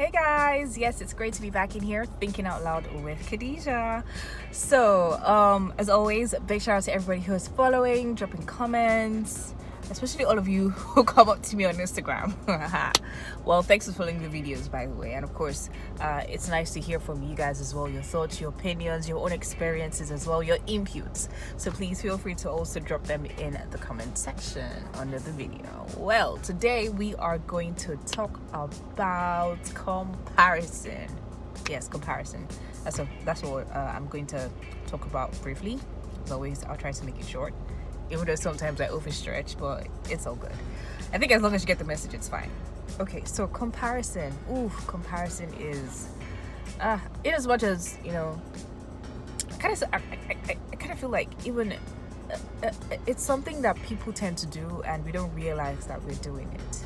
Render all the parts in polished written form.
Hey guys, yes, it's great to be back in here thinking out loud with Khadijah. So as always, big shout out to everybody who is following, dropping comments, especially all of you who come up to me on Instagram. Well, thanks for following the videos, by the way, and of course it's nice to hear from you guys as well, your thoughts, your opinions, your own experiences as well, your inputs. So please feel free to also drop them in the comment section under the video. Well, today we are going to talk about comparison. Yes, comparison. That's what I'm going to talk about briefly. As always, I'll try to make it short, even though sometimes I overstretch, but it's all good. I think as long as you get the message, it's fine. Okay, so comparison. Comparison is in as much as, you know, I kind of feel like even it's something that people tend to do and we don't realize that we're doing it.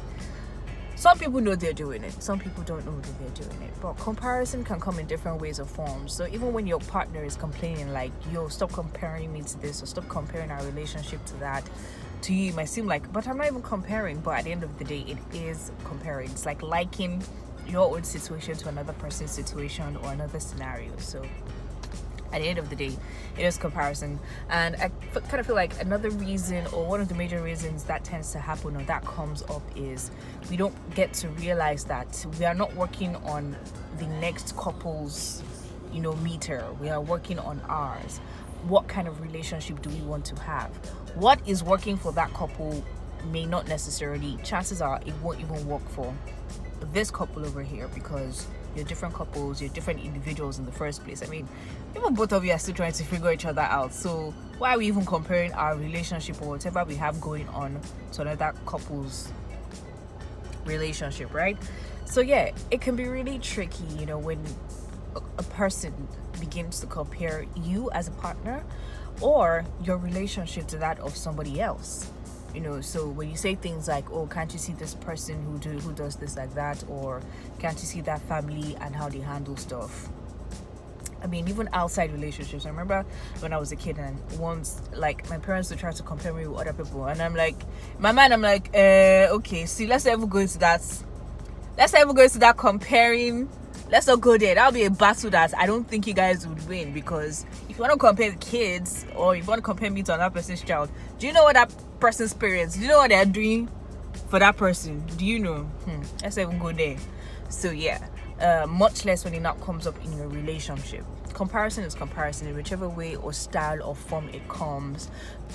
Some people know they're doing it, some people don't know that they're doing it. But comparison can come in different ways or forms. So even when your partner is complaining like, yo, stop comparing me to this, or stop comparing our relationship to that, to you it might seem like, but I'm not even comparing. But at the end of the day, it is comparing. It's like liking your own situation to another person's situation or another scenario. So at the end of the day, it is comparison. And I kind of feel like another reason, or one of the major reasons that tends to happen or that comes up, is we don't get to realize that we are not working on the next couple's, meter. We are working on ours. What kind of relationship do we want to have? What is working for that couple may not necessarily, chances are it won't even work for this couple over here, because you're different couples, you're different individuals in the first place. I mean, even both of you are still trying to figure each other out. So why are we even comparing our relationship or whatever we have going on to another couple's relationship, right? So yeah, it can be really tricky, when a person begins to compare you as a partner or your relationship to that of somebody else. So when you say things like, oh, can't you see this person who does this like that, or can't you see that family and how they handle stuff? I mean, even outside relationships. I remember when I was a kid, and once, like, my parents would try to compare me with other people, and I'm like, in my mind, I'm like, okay, see, let's not even go into that comparing. Let's not go there. That'll be a battle that I don't think you guys would win, because if you want to compare the kids, or if you want to compare me to another person's child, do you know what that person's parents, do you know what they're doing for that person? Do you know? Let's not even go there. So yeah, much less when it now comes up in your relationship. Comparison is comparison in whichever way or style or form it comes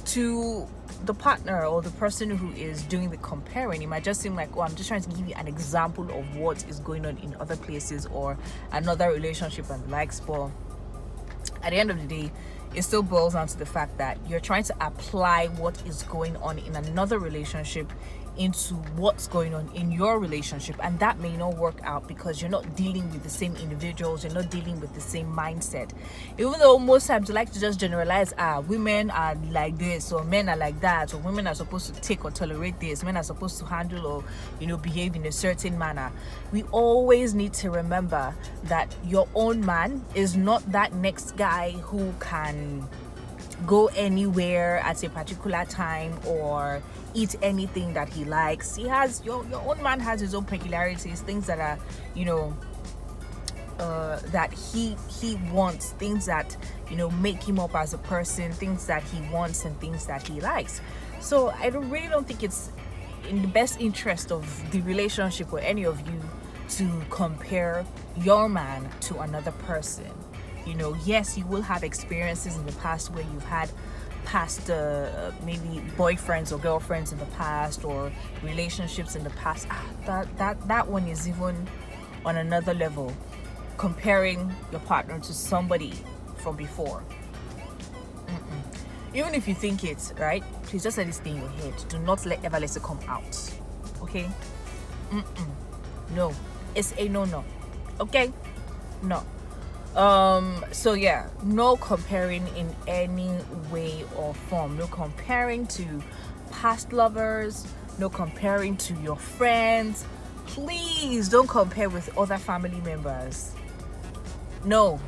to the partner or the person who is doing the comparing. It might just seem like, oh, I'm just trying to give you an example of what is going on in other places or another relationship and the likes. But at the end of the day, it still boils down to the fact that you're trying to apply what is going on in another relationship into what's going on in your relationship, and that may not work out because you're not dealing with the same individuals, you're not dealing with the same mindset. Even though most times you like to just generalize, women are like this, or men are like that, or women are supposed to take or tolerate this, men are supposed to handle or behave in a certain manner. We always need to remember that your own man is not that next guy who can go anywhere at a particular time or eat anything that he likes. He has your own man has his own peculiarities, things that are that he wants, things that make him up as a person, things that he wants and things that he likes. So I really don't think it's in the best interest of the relationship or any of you to compare your man to another person. Yes, you will have experiences in the past where you've had past maybe boyfriends or girlfriends in the past, or relationships in the past. That one is even on another level, comparing your partner to somebody from before. Even if you think it, right, please just let it stay in your head. Do not ever let it come out. Okay? No, it's a no. Okay? No. So yeah, no comparing in any way or form. No comparing to past lovers, no comparing to your friends. Please don't compare with other family members. No,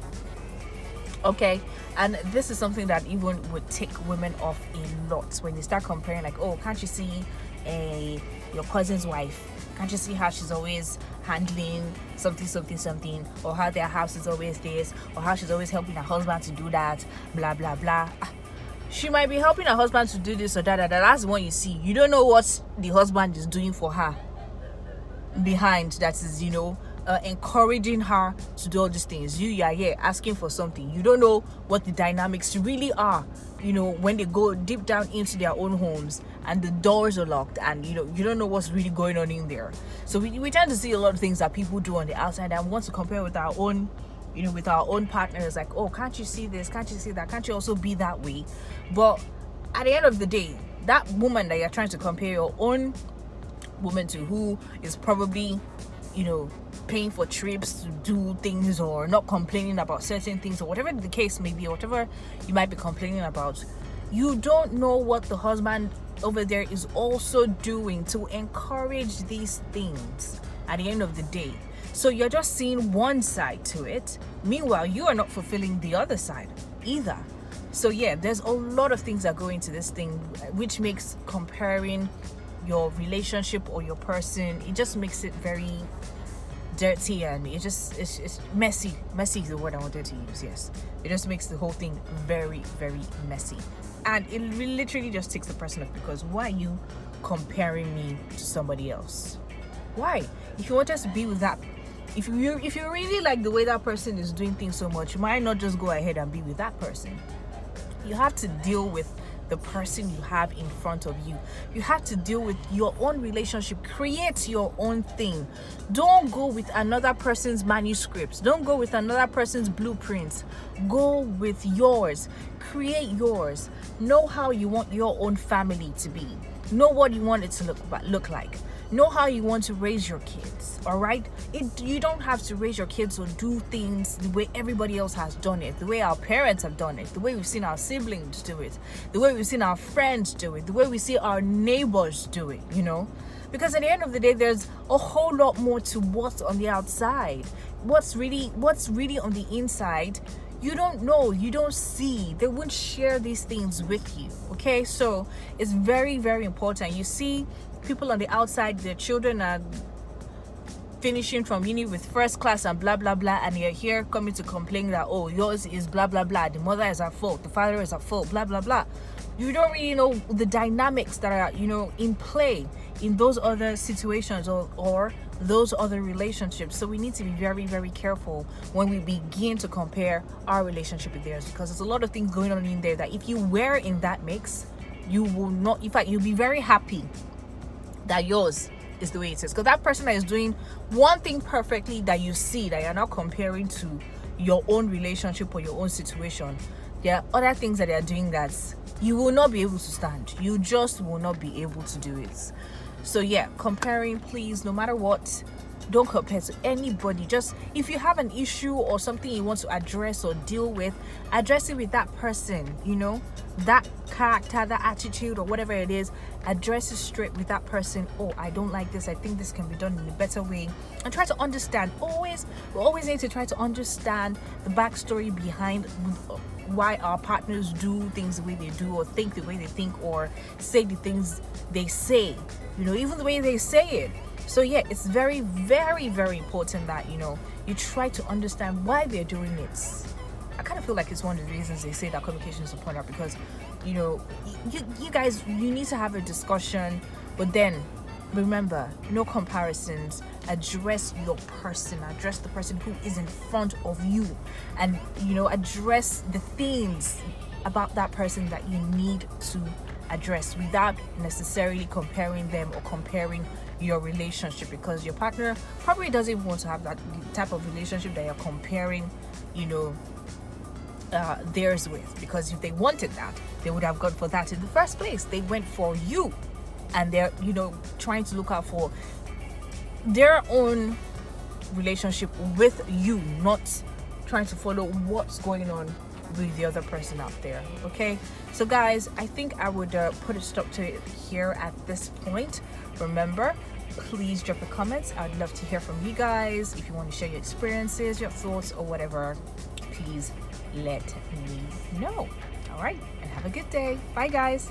Okay, and this is something that even would tick women off a lot when they start comparing, like, oh, can't you see your cousin's wife? Can't you see how she's always handling something, or how their house is always this, or how she's always helping her husband to do that, blah blah blah. She might be helping her husband to do this or that. That's the one you see. You don't know what the husband is doing for her behind, that is, encouraging her to do all these things. You are here asking for something. You don't know what the dynamics really are, when they go deep down into their own homes and the doors are locked, and you don't know what's really going on in there. So we tend to see a lot of things that people do on the outside and want to compare with our own, with our own partners. Like, oh, can't you see this? Can't you see that? Can't you also be that way? But at the end of the day, that woman that you're trying to compare your own woman to, who is probably, paying for trips to do things, or not complaining about certain things, or whatever the case may be, or whatever you might be complaining about, you don't know what the husband over there is also doing to encourage these things at the end of the day. So you're just seeing one side to it. Meanwhile, you are not fulfilling the other side either. So yeah, there's a lot of things that go into this thing, which makes comparing your relationship or your person, it just makes it very dirty, and it's messy. Messy is the word I wanted to use. Yes, it just makes the whole thing very, very messy, and it literally just takes the person off, because why are you comparing me to somebody else? Why? If you want us to be with that, if you really like the way that person is doing things so much, you might not just go ahead and be with that person. You have to deal with the person you have in front of you. You have to deal with your own relationship. Create your own thing. Don't go with another person's manuscripts. Don't go with another person's blueprints. Go with yours. Create yours. Know how you want your own family to be. Know what you want it to look like. Know how you want to raise your kids. All right, you don't have to raise your kids or do things the way everybody else has done it, the way our parents have done it, the way we've seen our siblings do it, the way we've seen our friends do it, the way we see our neighbors do it, because at the end of the day, there's a whole lot more to what's on the outside. What's really on the inside, you don't know, you don't see. They won't share these things with you. Okay, so it's very, very important. You see people on the outside, their children are finishing from uni with first class and blah blah blah, and you're here coming to complain that, oh, yours is blah blah blah, the mother is at fault, the father is at fault, blah blah blah. You don't really know the dynamics that are in play in those other situations or those other relationships. So we need to be very, very careful when we begin to compare our relationship with theirs, because there's a lot of things going on in there that if you were in that mix, you will not, in fact, you'll be very happy that yours is the way it is, because that person that is doing one thing perfectly that you see, that you're not comparing to your own relationship or your own situation, there are other things that they are doing that you will not be able to stand. You just will not be able to do it. So yeah, comparing, please, no matter what, don't compare to anybody. Just if you have an issue or something you want to address or deal with, address it with that person, that character, that attitude, or whatever it is. Address it straight with that person. Oh, I don't like this, I think this can be done in a better way, and try to understand. We always need to try to understand the backstory behind why our partners do things the way they do, or think the way they think, or say the things they say, even the way they say it. So yeah, it's very, very, very important that you try to understand why they're doing it. I kind of feel like it's one of the reasons they say that communication is important, because you guys, you need to have a discussion, but then remember, no comparisons. Address your person, address the person who is in front of you, and address the things about that person that you need to address, without necessarily comparing them or comparing your relationship, because your partner probably doesn't even want to have that type of relationship that you're comparing theirs with, because if they wanted that, they would have gone for that in the first place. They went for you, and they're trying to look out for their own relationship with you, not trying to follow what's going on with the other person out there. Okay, so guys, I think I would put a stop to it here at this point. Remember, please drop your comments. I'd love to hear from you guys. If you want to share your experiences, your thoughts, or whatever, please let me know. All right, and have a good day. Bye, guys.